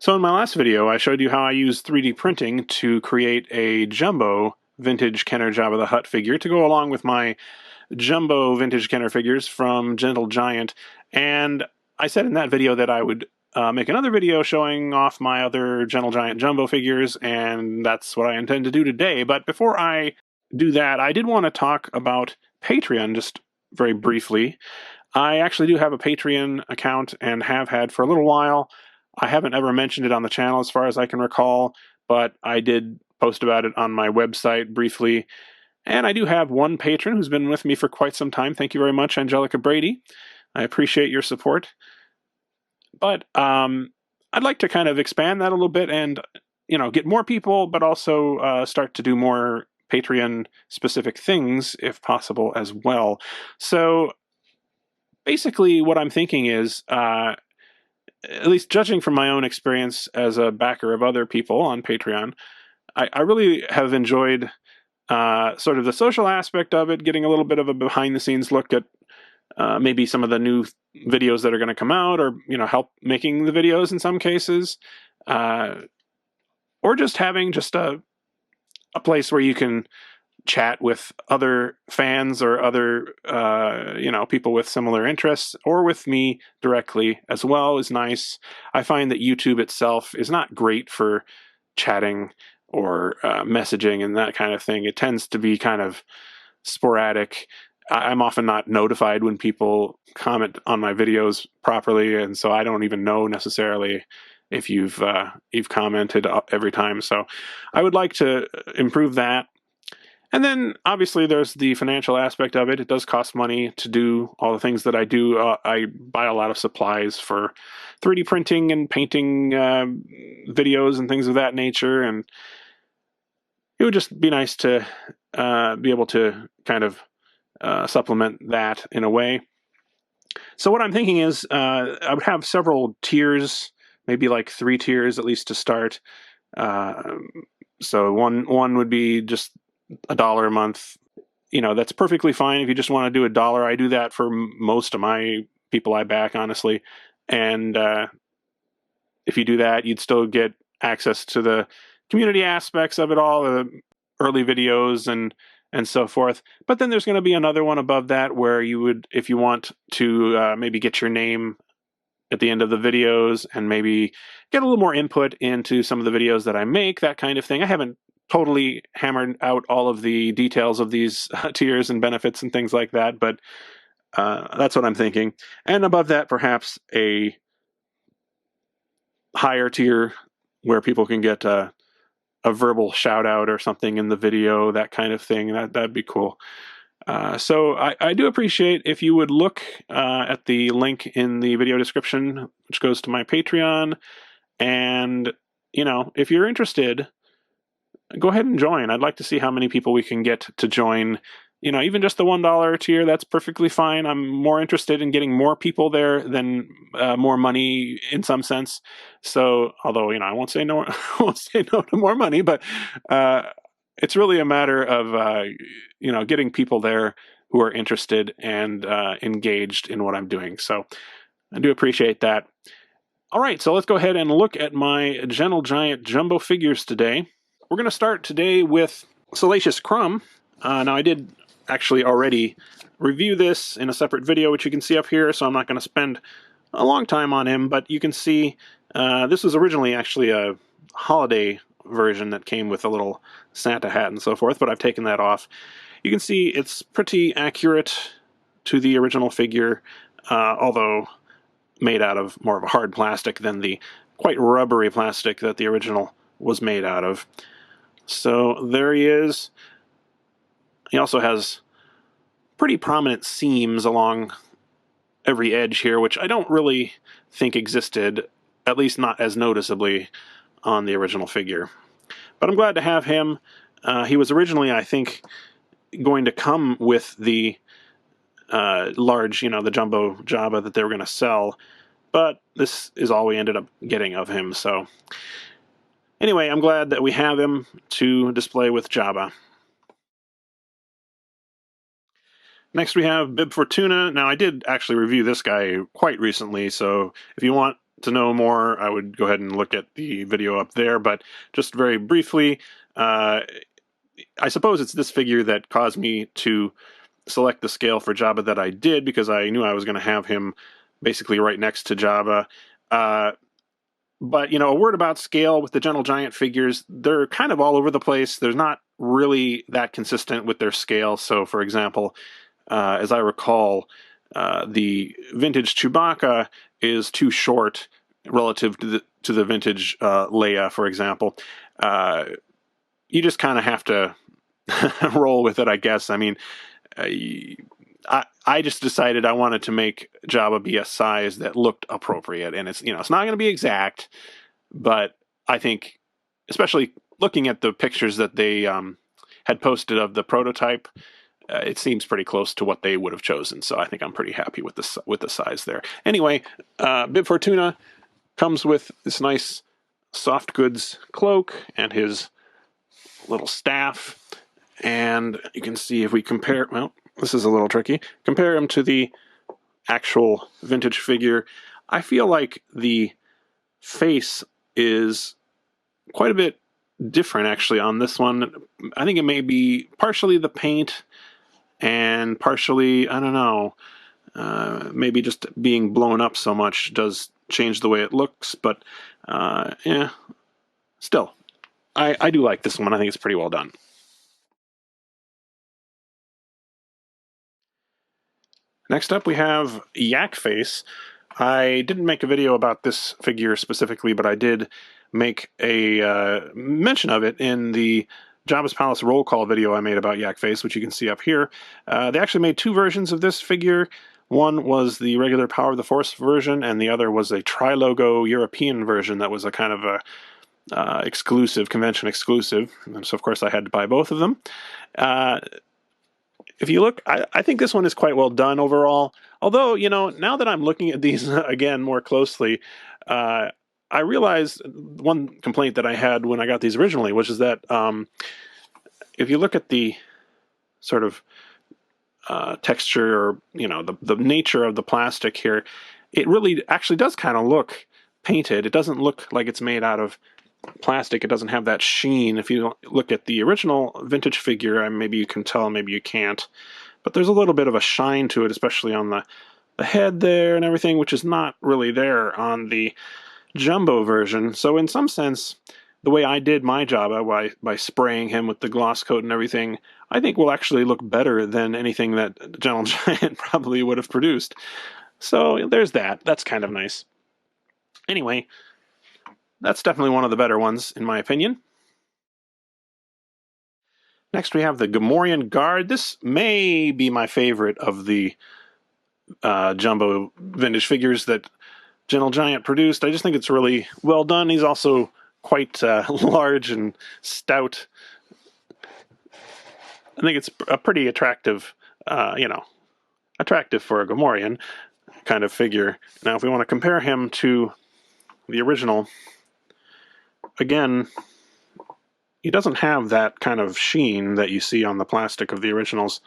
So in my last video, I showed you how I use 3D printing to create a jumbo vintage Kenner Jabba the Hutt figure to go along with my jumbo vintage Kenner figures from Gentle Giant. And I said in that video that I would make another video showing off my other Gentle Giant jumbo figures, and that's what I intend to do today. But before I do that, I did want to talk about Patreon just very briefly. I actually do have a Patreon account and have had for a little while. I haven't ever mentioned it on the channel as far as I can recall, but I did post about it on my website briefly. And I do have one patron who's been with me for quite some time. Thank you very much, Angelica Brady. I appreciate your support. But I'd like to kind of expand that a little bit and, get more people, but also start to do more Patreon-specific things, if possible, as well. So basically what I'm thinking is, at least judging from my own experience as a backer of other people on Patreon, I really have enjoyed sort of the social aspect of it, getting a little bit of a behind-the-scenes look at maybe some of the new videos that are going to come out, or help making the videos in some cases, or just having just a place where you can chat with other fans or other people with similar interests, or with me directly as well is nice. I find that YouTube itself is not great for chatting or messaging and that kind of thing. It tends to be kind of sporadic. I'm often not notified when people comment on my videos properly, and so I don't even know necessarily if you've commented every time. So I would like to improve that. And then, obviously, there's the financial aspect of it. It does cost money to do all the things that I do. I buy a lot of supplies for 3D printing and painting videos and things of that nature, and it would just be nice to be able to kind of supplement that in a way. So what I'm thinking is I would have several tiers, maybe like 3 tiers at least to start. So one would be just $1 a month. That's perfectly fine if you just want to do $1. I do that for most of my people I back, honestly. And if you do that, you'd still get access to the community aspects of it all, the early videos and so forth. But then there's going to be another one above that where you would, if you want to maybe get your name at the end of the videos and maybe get a little more input into some of the videos that I make, that kind of thing. I haven't totally hammered out all of the details of these tiers and benefits and things like that, but that's what I'm thinking. And above that, perhaps a higher tier where people can get a verbal shout out or something in the video, that kind of thing. That'd be cool. So I do appreciate if you would look at the link in the video description, which goes to my Patreon. And, if you're interested, go ahead and join. I'd like to see how many people we can get to join. Even just the $1 tier, that's perfectly fine. I'm more interested in getting more people there than more money in some sense. So, although, I won't say no, I won't say no to more money, but it's really a matter of, getting people there who are interested and engaged in what I'm doing. So I do appreciate that. All right, so let's go ahead and look at my Gentle Giant jumbo figures today. We're going to start today with Salacious Crumb. Now, I did actually already review this in a separate video, which you can see up here, so I'm not going to spend a long time on him, but you can see this was originally actually a holiday version that came with a little Santa hat and so forth, but I've taken that off. You can see it's pretty accurate to the original figure, although made out of more of a hard plastic than the quite rubbery plastic that the original was made out of. So there he is. He also has pretty prominent seams along every edge here, which I don't really think existed, at least not as noticeably, on the original figure. But I'm glad to have him. He was originally, I think, going to come with the large, the jumbo Jabba that they were going to sell, but this is all we ended up getting of him, so anyway, I'm glad that we have him to display with Jabba. Next we have Bib Fortuna. Now, I did actually review this guy quite recently, so if you want to know more, I would go ahead and look at the video up there, but just very briefly, I suppose it's this figure that caused me to select the scale for Jabba that I did, because I knew I was going to have him basically right next to Jabba. But, you know, a word about scale with the Gentle Giant figures, they're kind of all over the place. They're not really that consistent with their scale. So, for example, as I recall, the vintage Chewbacca is too short relative to the vintage Leia, for example. You just kind of have to roll with it, I guess. I mean, I just decided I wanted to make Jabba be a size that looked appropriate, and it's, you know, it's not going to be exact, but I think, especially looking at the pictures that they had posted of the prototype, it seems pretty close to what they would have chosen. So I think I'm pretty happy with the size there. Anyway, Bib Fortuna comes with this nice soft goods cloak and his little staff, and you can see if we compare, well, this is a little tricky, compare him to the actual vintage figure. I feel like the face is quite a bit different actually on this one. I think it may be partially the paint and partially, I don't know, maybe just being blown up so much does change the way it looks, but yeah, still, I do like this one. I think it's pretty well done. Next up, we have Yak Face. I didn't make a video about this figure specifically, but I did make a mention of it in the Jabba's Palace roll call video I made about Yak Face, which you can see up here. They actually made two versions of this figure. One was the regular Power of the Force version, and the other was a tri-logo European version that was a kind of a exclusive, convention exclusive. And so, of course, I had to buy both of them. If you look, I think this one is quite well done overall. Although, you know, now that I'm looking at these again more closely, I realized one complaint that I had when I got these originally, which is that if you look at the sort of texture, or, you know, the nature of the plastic here, it really actually does kind of look painted. It doesn't look like it's made out of plastic. It doesn't have that sheen. If you look at the original vintage figure, maybe you can tell, maybe you can't, but there's a little bit of a shine to it, especially on the head there and everything, which is not really there on the jumbo version. So in some sense, the way I did my Jabba by spraying him with the gloss coat and everything, I think will actually look better than anything that Gentle Giant probably would have produced. So there's that. That's kind of nice. Anyway, that's definitely one of the better ones, in my opinion. Next, we have the Gamorrean Guard. This may be my favorite of the jumbo vintage figures that Gentle Giant produced. I just think it's really well done. He's also quite large and stout. I think it's a pretty attractive, you know, attractive for a Gamorrean kind of figure. Now, if we want to compare him to the original, again, he doesn't have that kind of sheen that you see on the plastic of the originals,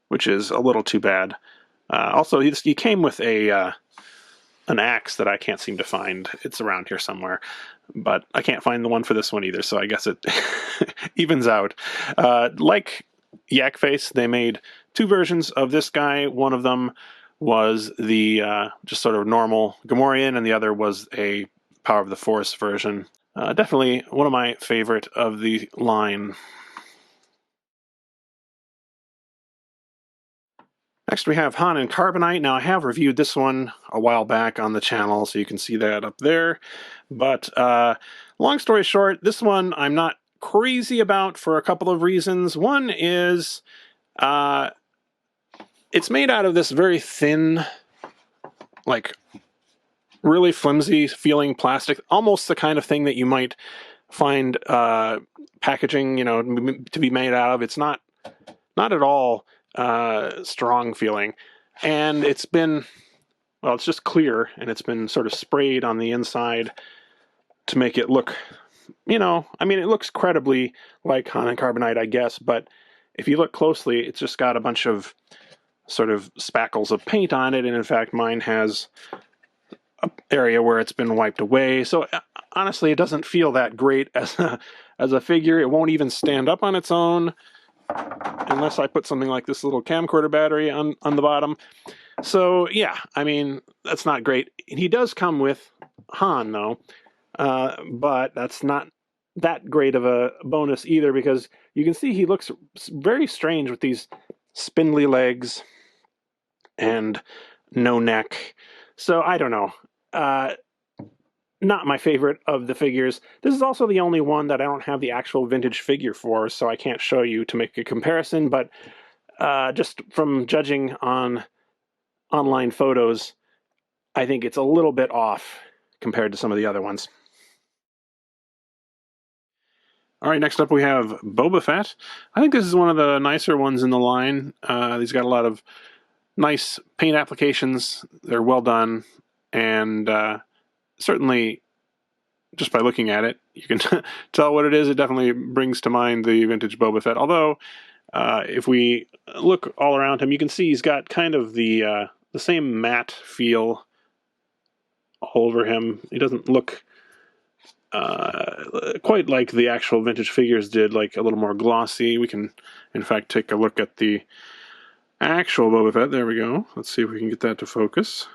which is a little too bad. Also, he came with an axe that I can't seem to find. It's around here somewhere, but I can't find the one for this one either, so I guess it evens out. Like Yak Face, they made two versions of this guy. One of them was the just sort of normal Gamorrean, and the other was a Power of the Force version. Definitely one of my favorite of the line. Next we have Han and Carbonite. Now I have reviewed this one a while back on the channel, so you can see that up there. But long story short, this one I'm not crazy about for a couple of reasons. One is it's made out of this very thin, like really flimsy feeling plastic, almost the kind of thing that you might find packaging, you know, to be made out of. It's not at all strong feeling, and it's been, well, it's just clear, and it's been sort of sprayed on the inside to make it look, you know, I mean, it looks credibly like Han and Carbonite, I guess, but if you look closely, it's just got a bunch of sort of spackles of paint on it, and in fact mine has area where it's been wiped away. So honestly, it doesn't feel that great as a figure. It won't even stand up on its own unless I put something like this little camcorder battery on the bottom. So yeah, I mean, that's not great. He does come with Han though, but that's not that great of a bonus either, because you can see he looks very strange with these spindly legs and no neck. So I don't know. Not my favorite of the figures. This is also the only one that I don't have the actual vintage figure for, so I can't show you to make a comparison, but just from judging on online photos, I think it's a little bit off compared to some of the other ones. All right, next up we have Boba Fett. I think this is one of the nicer ones in the line. He's got a lot of nice paint applications. They're well done, and certainly just by looking at it, you can tell what it is. It definitely brings to mind the vintage Boba Fett. Although, if we look all around him, you can see he's got kind of the same matte feel all over him. He doesn't look quite like the actual vintage figures did, like a little more glossy. We can, in fact, take a look at the actual Boba Fett. There we go. Let's see if we can get that to focus.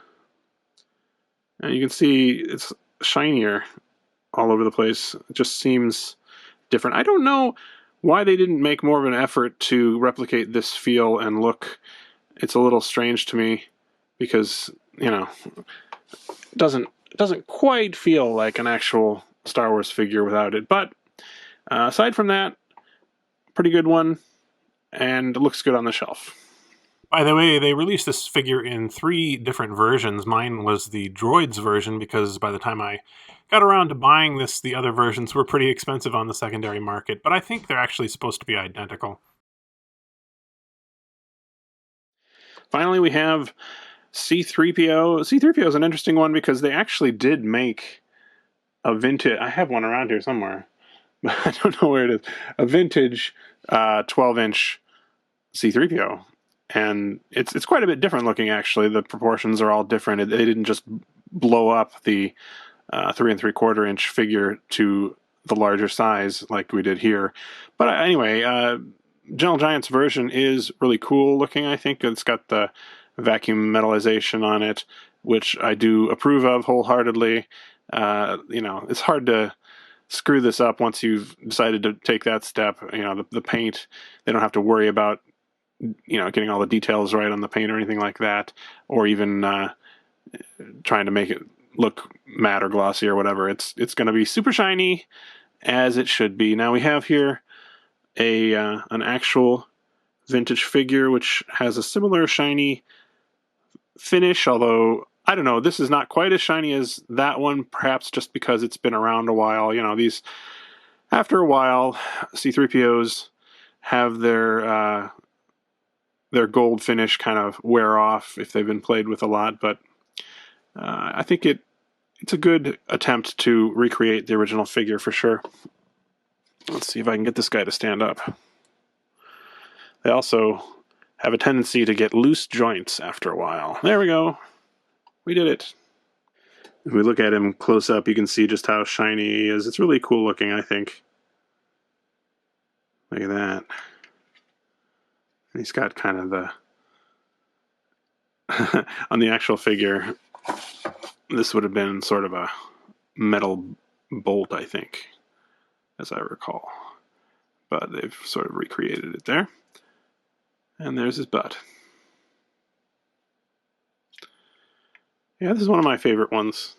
And you can see it's shinier all over the place. It just seems different. I don't know why they didn't make more of an effort to replicate this feel and look. It's a little strange to me because, you know, it doesn't quite feel like an actual Star Wars figure without it. But aside from that, pretty good one, and it looks good on the shelf. By the way, they released this figure in 3 different versions. Mine was the droids version because by the time I got around to buying this, the other versions were pretty expensive on the secondary market, but I think they're actually supposed to be identical. Finally, we have C-3PO. C-3PO is an interesting one because they actually did make a vintage... I have one around here somewhere, but I don't know where it is. A vintage 12-inch C-3PO. And it's quite a bit different looking, actually. The proportions are all different. They didn't just blow up the 3 3/4-inch figure to the larger size like we did here. But anyway, Gentle Giant's version is really cool looking, I think. It's got the vacuum metallization on it, which I do approve of wholeheartedly. You know, it's hard to screw this up once you've decided to take that step. You know, the paint, they don't have to worry about, you know, getting all the details right on the paint or anything like that, or even trying to make it look matte or glossy or whatever. It's going to be super shiny, as it should be. Now we have here an actual vintage figure which has a similar shiny finish, although I don't know, this is not quite as shiny as that one, perhaps just because it's been around a while. You know, these, after a while, C-3POs have their gold finish kind of wear off if they've been played with a lot, but I think it's a good attempt to recreate the original figure for sure. Let's see if I can get this guy to stand up. They also have a tendency to get loose joints after a while. There we go. We did it. If we look at him close up, you can see just how shiny he is. It's really cool looking, I think. Look at that. He's got kind of the... on the actual figure, this would have been sort of a metal bolt, I think, as I recall. But they've sort of recreated it there. And there's his butt. Yeah, this is one of my favorite ones.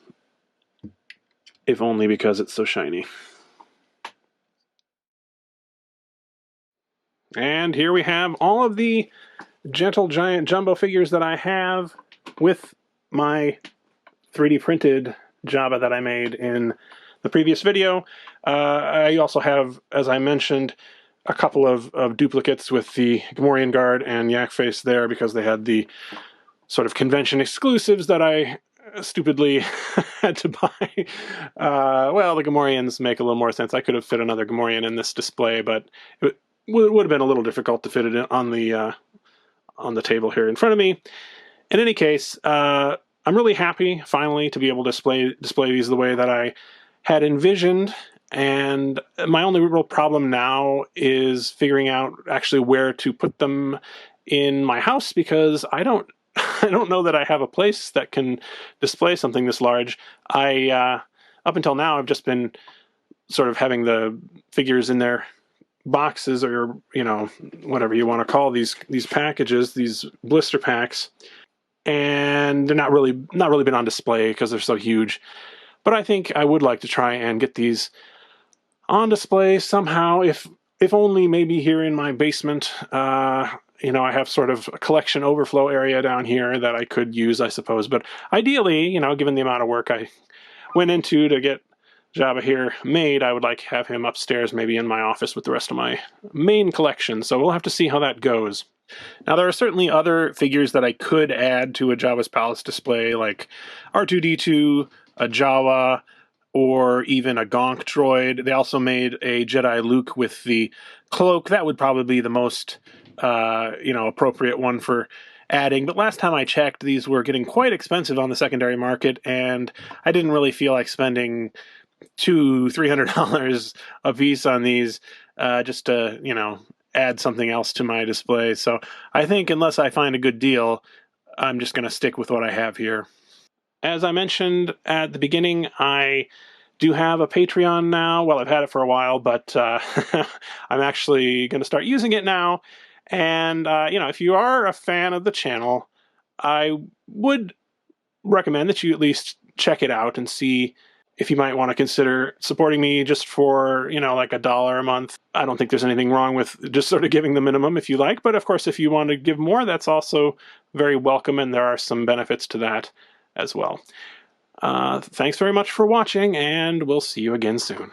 If only because it's so shiny. And here we have all of the Gentle Giant Jumbo figures that I have with my 3D printed Jabba that I made in the previous video. I also have, as I mentioned, a couple of duplicates with the Gamorrean Guard and Yak Face there because they had the sort of convention exclusives that I stupidly had to buy. Well, the Gamorreans make a little more sense. I could have fit another Gamorrean in this display, but it would have been a little difficult to fit it on the table here in front of me. In any case, I I'm really happy finally to be able to display these the way that I had envisioned. And my only real problem now is figuring out actually where to put them in my house, because I don't I don't know that I have a place that can display something this large. Up until now, I've just been sort of having the figures in their boxes, or whatever you want to call these packages, these blister packs, and they're not really been on display because they're so huge. But I think I would like to try and get these on display somehow, if only maybe here in my basement. I have sort of a collection overflow area down here that I could use, I suppose. But ideally, given the amount of work I went into to get Jabba here made, I would like to have him upstairs, maybe in my office with the rest of my main collection. So we'll have to see how that goes. Now, there are certainly other figures that I could add to a Jabba's Palace display, like R2-D2, a Jawa, or even a Gonk droid. They also made a Jedi Luke with the cloak. That would probably be the most, appropriate one for adding. But last time I checked, these were getting quite expensive on the secondary market, and I didn't really feel like spending $200-300 a piece on these just to, add something else to my display. So I think unless I find a good deal, I'm just going to stick with what I have here. As I mentioned at the beginning, I do have a Patreon now. Well, I've had it for a while, but I'm actually going to start using it now. And, if you are a fan of the channel, I would recommend that you at least check it out and see if you might want to consider supporting me just for, like $1 a month. I don't think there's anything wrong with just sort of giving the minimum if you like. But of course, if you want to give more, that's also very welcome. And there are some benefits to that as well. Thanks very much for watching, and we'll see you again soon.